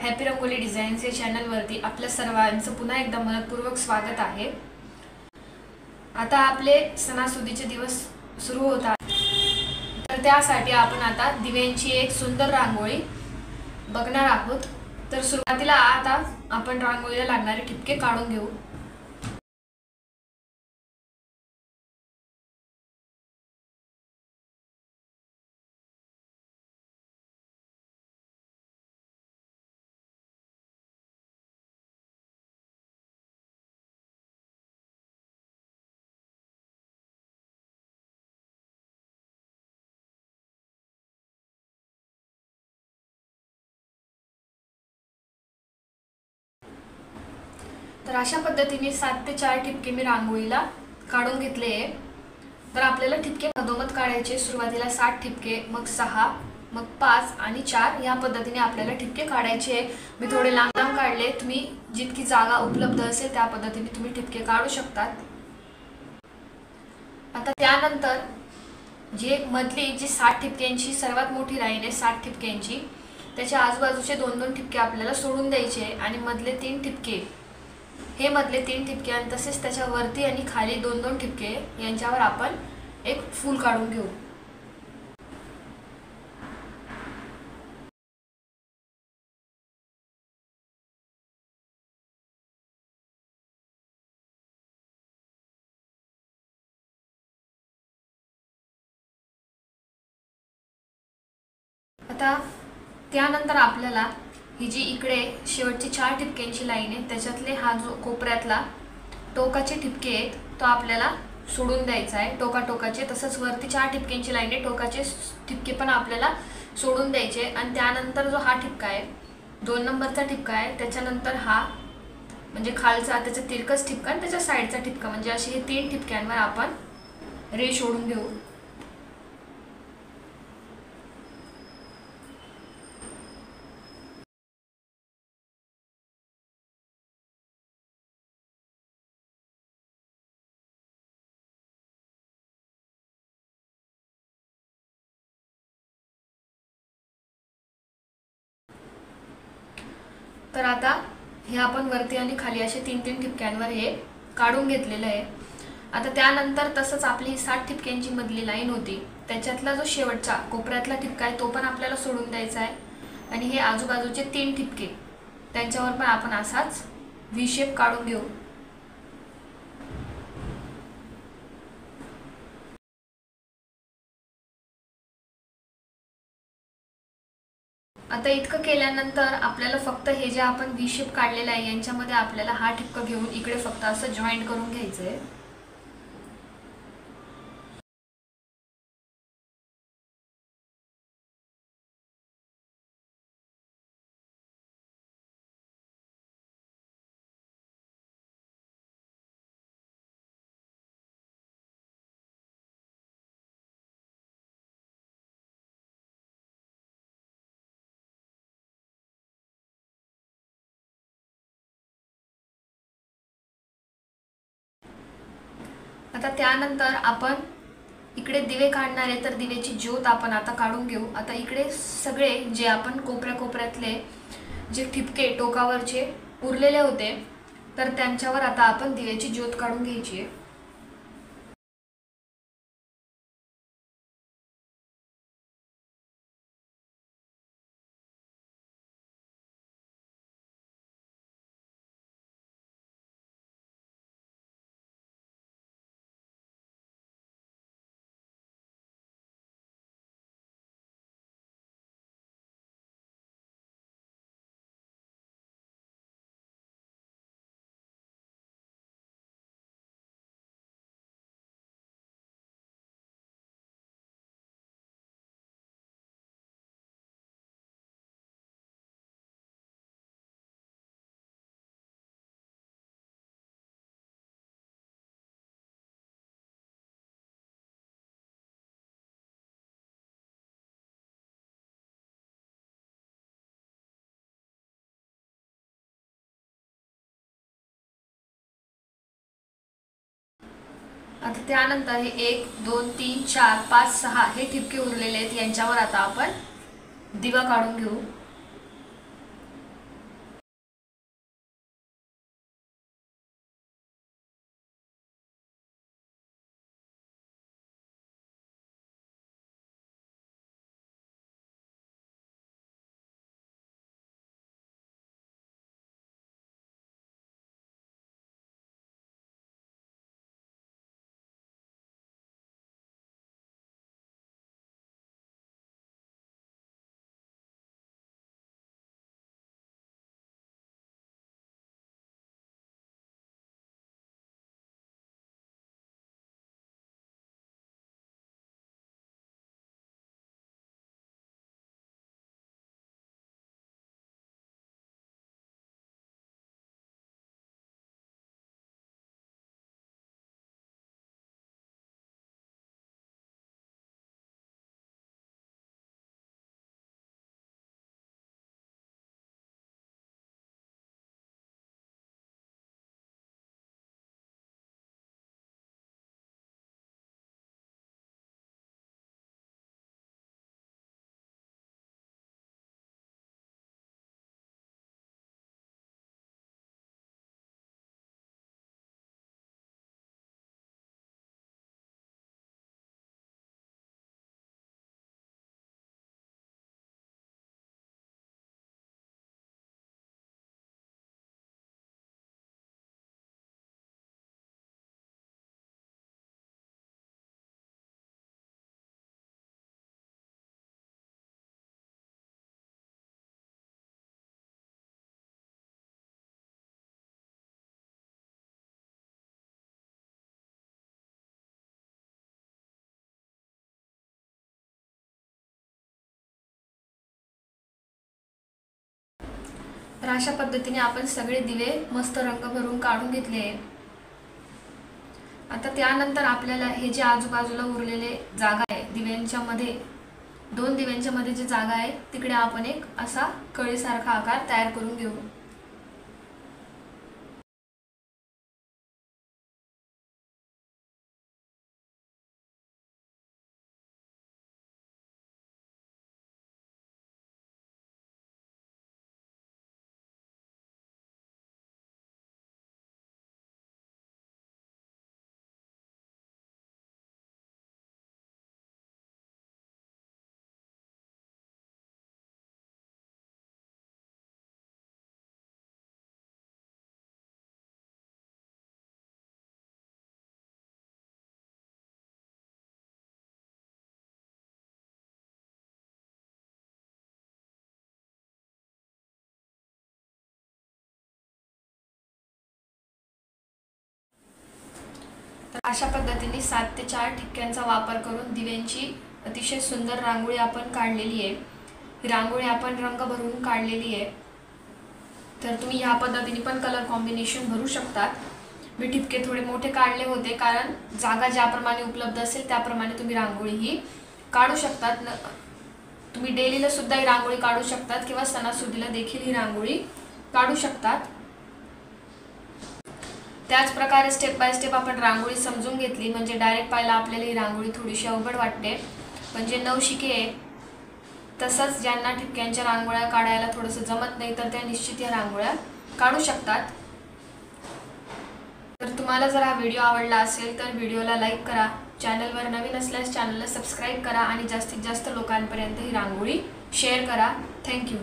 Happy rangoli designs या चॅनलवरती आपल्या सर्वांचं पुन्हा एकदा मनपूर्वक स्वागत आहे। आता आपले सणासुदीचे दिवस सुरू होतात, तर त्यासाठी आपण आता दिव्यांची एक सुंदर रांगोळी बघणार आहोत। तर सुरुवातीला आता आपण रांगोळीला लागणारे ठिपके काढून घेऊ। तर अशा पद्धतीने 7 ते 4 ठिपके मी रांगोळीला काढून घेतले आहे। तर आपल्याला ठिपके मधोमध काढायचे। सुरुवातीला 7 ठिपके, मग 6, मग 5 आणि 4 या पद्धतीने आपल्याला ठिपके काढायचे। मी थोडे लांब लांब काढले, तुम्ही जितकी जागा उपलब्ध असेल त्या पद्धतीने तुम्ही ठिपके काढू शकतात। आता त्यानंतर जे मधली जी 7 ठिपक्यांची सर्वात मोठी लाईन आहे 7 ठिपक्यांची, त्याच्या आजूबाजूचे 2-2 ठिपके आपल्याला सोडून द्यायचे आणि मधले 3 ठिपके, हे मधले 3 ठिपके आणि तसेच त्याच्या वरती आणि खाली 2-2 ठिपके यांच्यावर आपण एक फूल काढून घेऊ। आता त्यानंतर आपल्याला ही जी इकडे शेवटची 4 ठिपक्यांची लाईन आहे त्याच्यातले हा जो कोपऱ्यातला टोकाचे ठिपके आहेत तो आपल्याला सोडून द्यायचा आहे, टोकाचे। तसंच वरती 4 ठिपक्यांची लाईन आहे, टोकाचे ठिपके पण आपल्याला सोडून द्यायचे। आणि त्यानंतर जो हा ठिपका आहे 2 नंबरचा ठिपका आहे, त्याच्यानंतर हा म्हणजे खालचा त्याचा तिरकस ठिपका आणि त्याच्या साईडचा ठिपका, म्हणजे असे हे 3 ठिपक्यांवर आपण रेष ओढून घेऊ। तर आता हे आपण वरती आणि खाली असे 3-3 ठिपक्यांवर हे काढून घेतलेलं आहे। आता त्यानंतर तसंच आपली ही 7 ठिपक्यांची मधली लाईन होती त्याच्यातला जो शेवटचा कोपऱ्यातला ठिपका आहे तो पण आपल्याला सोडून द्यायचा आहे आणि हे आजूबाजूचे 3 ठिपके त्यांच्यावर पण आपण असाच व्ही शेप काढून घेऊ। आता इतकं केल्यानंतर आपल्याला फक्त हे जे आपण व्ही शेप काढलेला आहे यांच्यामध्ये आपल्याला हा ठिपका घेऊन इकडे फक्त असं जॉईंट करून घ्यायचंय। आता त्यानंतर आपण इकडे दिवे काढणार आहे, तर दिव्याची ज्योत आपण आता काढून घेऊ। आता इकडे सगळे जे आपण कोपऱ्यातले जे ठिपके टोकावरचे उरलेले होते तर त्यांच्यावर आता आपण दिव्याची ज्योत काढून घ्यायची आहे। आता त्यानंतर हे 1, 2, 3, 4, 5, 6 हे ठिपके उरलेले आहेत यांच्यावर आता आपण दिवा काढून घेऊ। तर अशा पद्धतीने आपण सगळे दिवे मस्त रंग भरून काढून घेतले आहे। आता त्यानंतर आपल्याला हे जे आजूबाजूला उरलेले जागा आहे दिव्यांच्या मध्ये, 2 दिव्यांच्या मध्ये जी जागा आहे तिकडे आपण एक असा कळीसारखा आकार तयार करून घेऊ। तर अशा पद्धतीने 7 ते 4 ठिपक्यांचा वापर करून दिव्यांची अतिशय सुंदर रांगोळी आपण काढलेली आहे। ही रांगोळी आपण रंग भरून काढलेली आहे। तर तुम्ही ह्या पद्धतीने पण कलर कॉम्बिनेशन भरू शकतात। मी ठिपके थोडे मोठे काढले होते कारण जागा ज्याप्रमाणे उपलब्ध असेल त्याप्रमाणे तुम्ही रांगोळी ही काढू शकतात। तुम्ही डेलीला सुद्धा ही रांगोळी काढू शकतात किंवा सणासुदीला देखील ही रांगोळी काढू शकतात। त्याच प्रकारे स्टेप बाय स्टेप आपण रांगोळी समजून घेतली म्हणजे डायरेक्ट पाहायला आपल्याला ही रांगोळी थोडीशी अवघड वाटते, म्हणजे नवशिके तसंच ज्यांना ठिपक्यांच्या रांगोळ्या काढायला थोडंसं जमत नाही तर त्या निश्चित या रांगोळ्या काढू शकतात। तर तुम्हाला जर हा व्हिडिओ आवडला असेल तर व्हिडिओला लाईक करा, चॅनलवर नवीन असल्यास चॅनलला सबस्क्राईब करा आणि जास्तीत जास्त लोकांपर्यंत ही रांगोळी शेअर करा। थँक्यू।